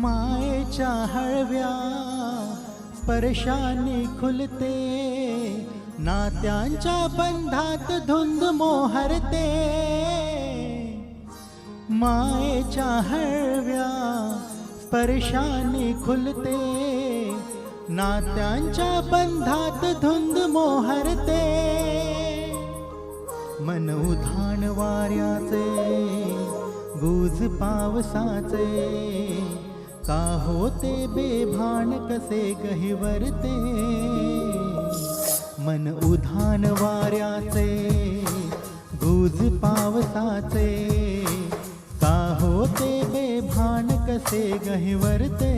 मायेच्या हळव्या स्पर्शाने खुलते, नात्यांच्या बंधात धुंद मोहरते. मायेच्या हळव्या स्पर्शाने खुलते, नात्यांच्या बंधात धुंद मोहरते. मन उधाण वाऱ्याचे गुज पावसाचे, का होते बेभान कसे गहिवरते. मन उधाण वाऱ्याचे गुज पावसाचे, का होते बेभान कसे गहिवरते.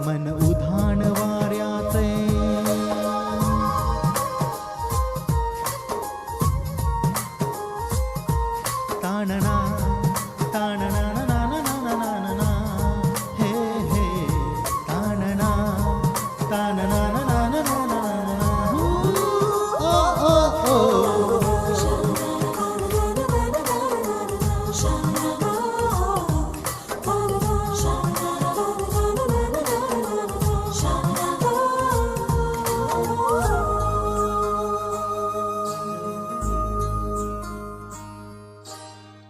मन उधाण वाऱ्याचे. ताणना ताणना ना ना ना ना ना ना, हे हे ताणना ताणना ना ना ना ना ना. ओ ओ ओ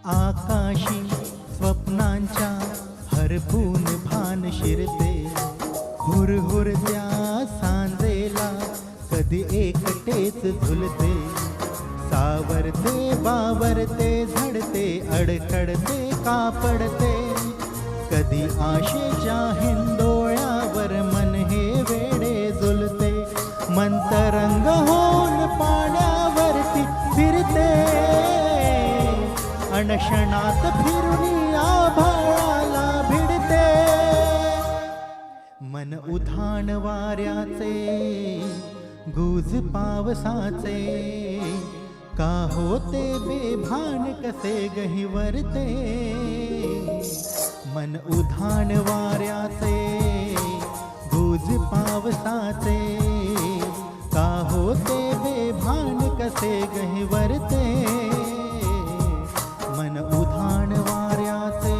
आकाशी स्वप्नांच्या हरपून भान शिरते, हुरहुरत्या सांजेला कधी एकटेच झुलते. सावरते बावरते झडते, अडखडते कापडते, कधी आशेच्या हिंदोळ्यावर मन हे वेडे झुलते. मंतरंग होऊन पाण्यावरती फिरते, अनशनात फिरुनी आभाळाला भिडते. मन उधाण वाऱ्याचे गुज पावसाचे, का होते बेभान कसे गहिवरते. मन उधाण वाऱ्याचे गुज पावसाचे, का होते बेभान कसे गहिवरते. मन उधाण वाऱ्याचे.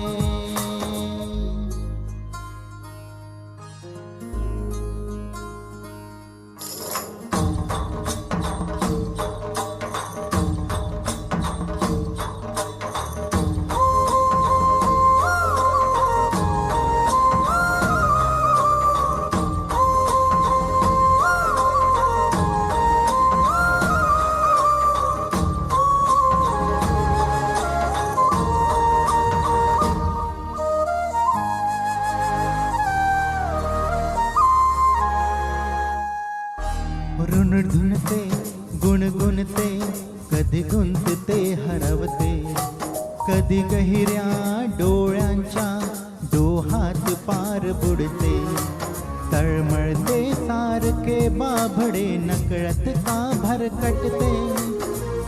ऋणधुनते गुणगुणते, कधी गुंतते हरवते, कधी गहिऱ्या डोळ्यांच्या डोहात पार बुडते. तळमळते सारखे बाभडे नकळत का भरकटते,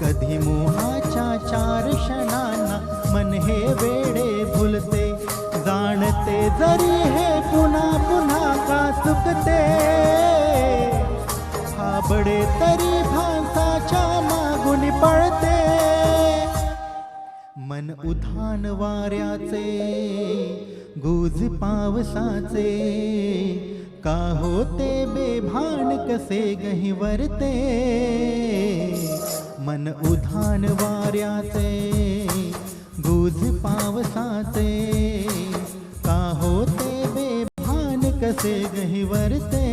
कधी मोहाच्या चार क्षणांना मन हे वेडे भुलते. जाणते जरी हे पुन्हा पुन्हा का चुकते, बडे तरी भासाच्या मागून पळते. मन उधाण वाऱ्याचे गुज पावसाचे, का होते बेभान कसे गहिवरते. मन उधाण वाऱ्याचे गुज पावसाचे, का होते बेभान कसे गहिवरते.